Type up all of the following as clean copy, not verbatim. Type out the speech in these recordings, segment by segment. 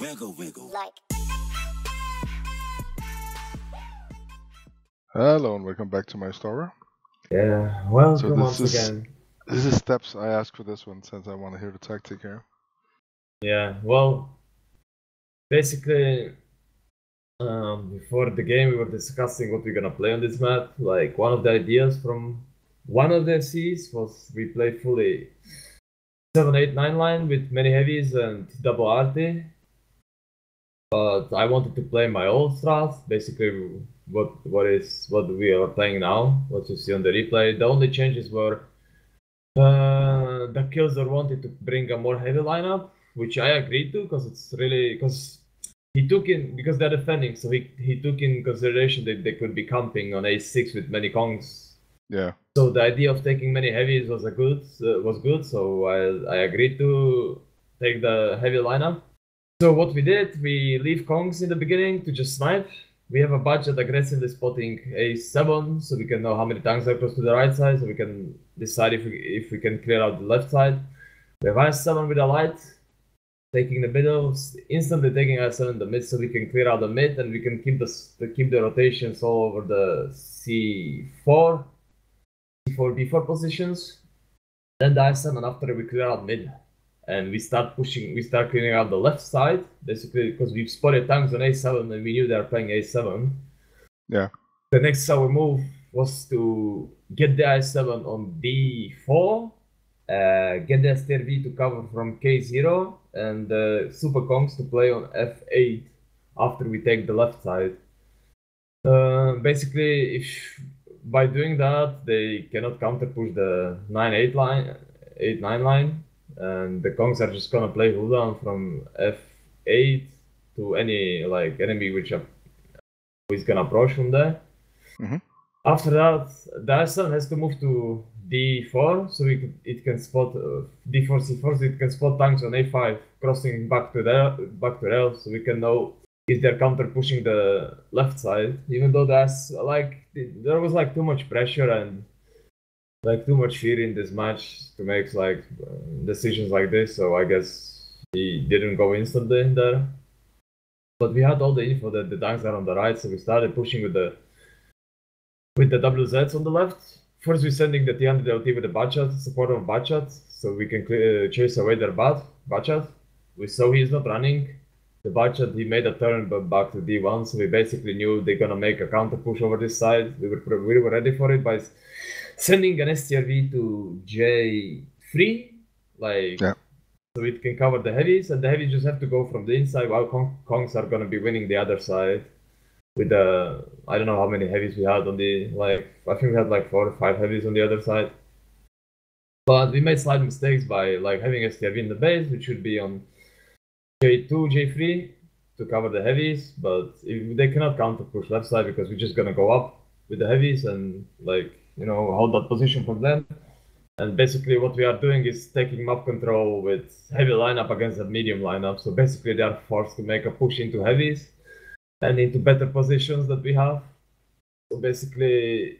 Like. Hello and welcome back to Majstora. Yeah, welcome once again. This is steps I asked for this one since I want to hear the tactic here. Yeah, well, basically, before the game we were discussing what we're gonna play on this map. Like, one of the ideas from one of the FCs was we play fully 7-8-9 line with many heavies and double RT. But I wanted to play my old strat, basically what we are playing now, what you see on the replay. The only changes were Dakillzor wanted to bring a more heavy lineup, which I agreed to because he took in, because they're defending, so he took in consideration that they could be camping on A6 with many Kongs. Yeah. So the idea of taking many heavies was good. So I agreed to take the heavy lineup. So what we did, we leave Kongs in the beginning to just snipe. We have a budget aggressively spotting A7, so we can know how many tanks are close to the right side, so we can decide if we can clear out the left side. We have I7 with a light, taking the middle, instantly taking I7 in the mid, so we can clear out the mid, and we can keep the rotations all over the C4, B4 positions. Then the I7 after we clear out mid. And we start clearing out the left side, basically, because we've spotted tanks on A7 and we knew they were playing A7. Yeah. The next our move was to get the I7 on B4, get the STRV to cover from K0, and the Super Kongs to play on F8 after we take the left side. Basically, if by doing that, they cannot counter push the 9-8 line, 8-9 line. And the Kongs are just gonna play cooldown from F8 to any enemy which is gonna approach from there. Mm-hmm. After that, the I7 has to move to D4, so it can spot D4 C4, so it can spot tanks on A5 crossing back to rail, so we can know if they're counter pushing the left side. Even though there was too much pressure and too much fear in this match to make decisions like this, so I guess he didn't go instantly in there. But we had all the info that the tanks are on the right, so we started pushing with the WZs on the left. First we're sending the T100 LT with the Bachat, support of Bachat, so we can chase away their Bachat. We saw he's not running. The Bachat, he made a turn but back to D1, so we basically knew they're gonna make a counter push over this side. We were ready for it by sending an STRV to J3, so it can cover the heavies, and the heavies just have to go from the inside while Kongs are gonna be winning the other side. With I don't know how many heavies we had on the, I think we had 4 or 5 heavies on the other side. But we made slight mistakes by having STRV in the base, which should be on J2, J3 to cover the heavies, but if they cannot counter push left side because we're just gonna go up with the heavies and hold that position from them. And basically what we are doing is taking map control with heavy lineup against a medium lineup. So basically they are forced to make a push into heavies and into better positions that we have. So basically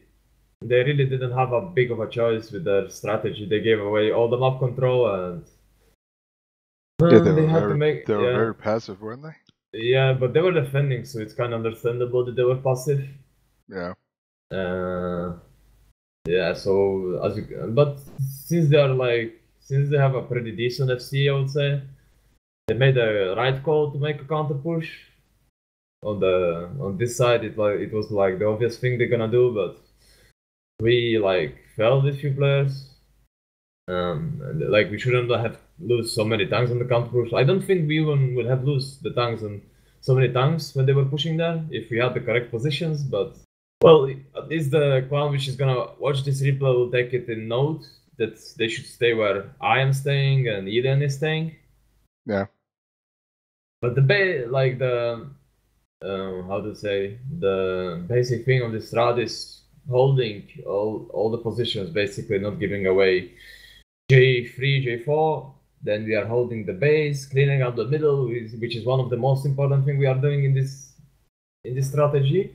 they really didn't have a big of a choice with their strategy. They gave away all the map control and they were very passive, weren't they? Yeah, but they were defending, so it's kind of understandable that they were passive. Yeah. Yeah, so but since they have a pretty decent FC, I would say they made a right call to make a counter push. On this side, it was the obvious thing they're gonna do, but we failed with few players. And we shouldn't have lose so many tanks on the counter push. I don't think we even would have lose the tanks on so many tanks when they were pushing there if we had the correct positions, but. Well, at least the clown which is gonna watch this replay will take it in note that they should stay where I am staying and Eden is staying. Yeah. But the basic thing on this strat is holding all the positions, basically not giving away J3, J4. Then we are holding the base, cleaning up the middle, which is one of the most important thing we are doing in this strategy.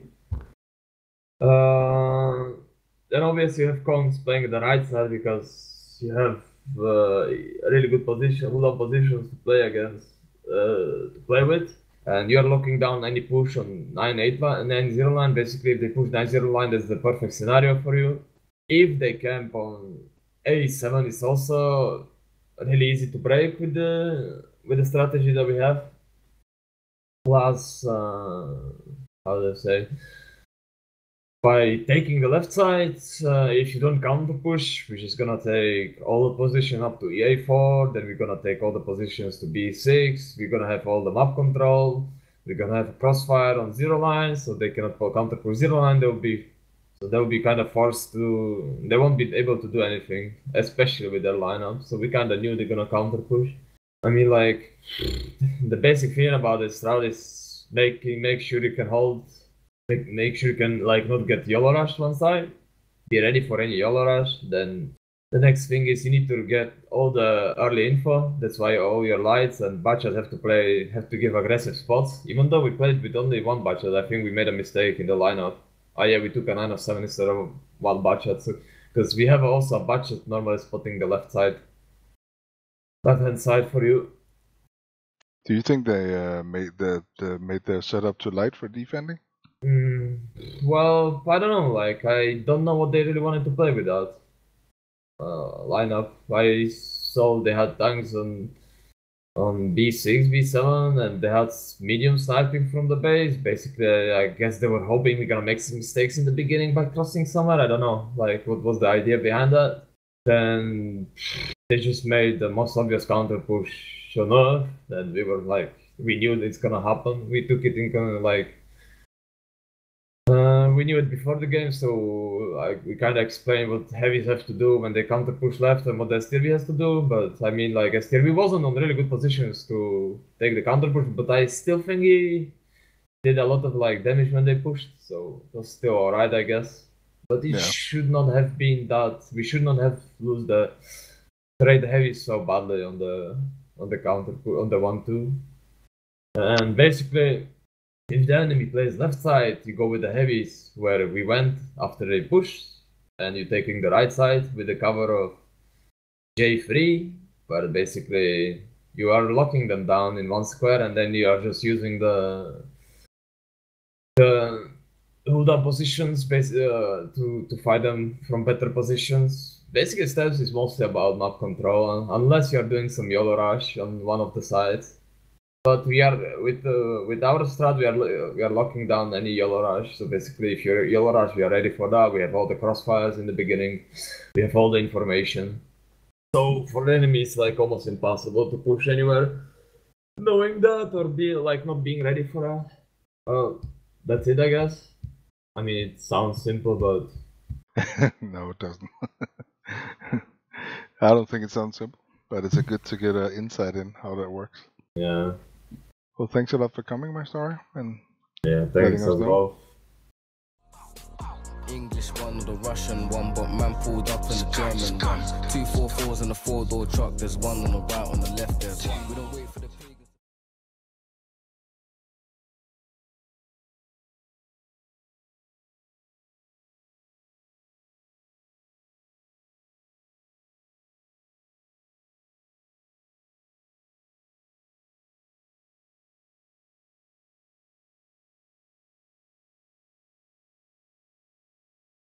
Then obviously you have Kongs playing the right side because you have a really good position, positions to play against to play with, and you're locking down any push on 9-8 line, 9-0 line. Basically, if they push 9-0 line, that's the perfect scenario for you. If they camp on A7, it's also really easy to break with the strategy that we have. Plus, how do I say? By taking the left side, if you don't counter push, we're just gonna take all the position up to EA4, then we're gonna take all the positions to B6, we're gonna have all the map control, we're gonna have a crossfire on 0 line, so they cannot counter push 0 line, they'll be kind of forced to, they won't be able to do anything, especially with their lineup, so we kind of knew they're gonna counter push. I mean, like, the basic thing about this route is make sure you can hold, make sure you can like not get YOLO rushed one side, be ready for any YOLO rush. Then the next thing is you need to get all the early info. That's why all your lights and bachas have to give aggressive spots. Even though we played with only one bachat, I think we made a mistake in the lineup. Oh yeah, we took a 9 of 7 instead of one bachat, because we have also a bachat normally spotting the left hand side for you. Do you think they made their setup too light for defending? Well, I don't know. Like, I don't know what they really wanted to play with that lineup. I saw they had tanks on B6, B7, and they had medium sniping from the base. Basically, I guess they were hoping we're gonna make some mistakes in the beginning by crossing somewhere. I don't know. Like, what was the idea behind that? Then they just made the most obvious counter push on Earth. Then we were like, we knew it's gonna happen. We took it in kind of like. We knew it before the game, so we kind of explained what heavies have to do when they counter push left and what the STRV has to do. But I mean, like, STRV wasn't on really good positions to take the counter push, but I still think he did a lot of like damage when they pushed, so it was still alright, I guess. But it should not have been that. We should not have lose the trade heavies so badly on the counter on the 1-2. And basically, if the enemy plays left side, you go with the heavies where we went after they pushed, and you're taking the right side with the cover of J3, where basically you are locking them down in one square, and then you are just using the hold up positions to fight them from better positions. Basically, steps is mostly about map control, unless you are doing some YOLO rush on one of the sides. But we are with our strat, we are locking down any YOLO rush. So basically, if you're YOLO rush, we are ready for that. We have all the crossfires in the beginning. We have all the information. So for the enemy, it's like almost impossible to push anywhere, knowing that or be like not being ready for that. That's it, I guess. I mean, it sounds simple, but no, it doesn't. I don't think it sounds simple, but it's good to get an insight in how that works. Yeah. Well, thanks a lot for coming, Majstora, and thanks as well. English one or the Russian one, but man pulled up in the German one. 2 4 4s in a 4-door truck. There's one on the right, on the left. There's one. We don't wait for the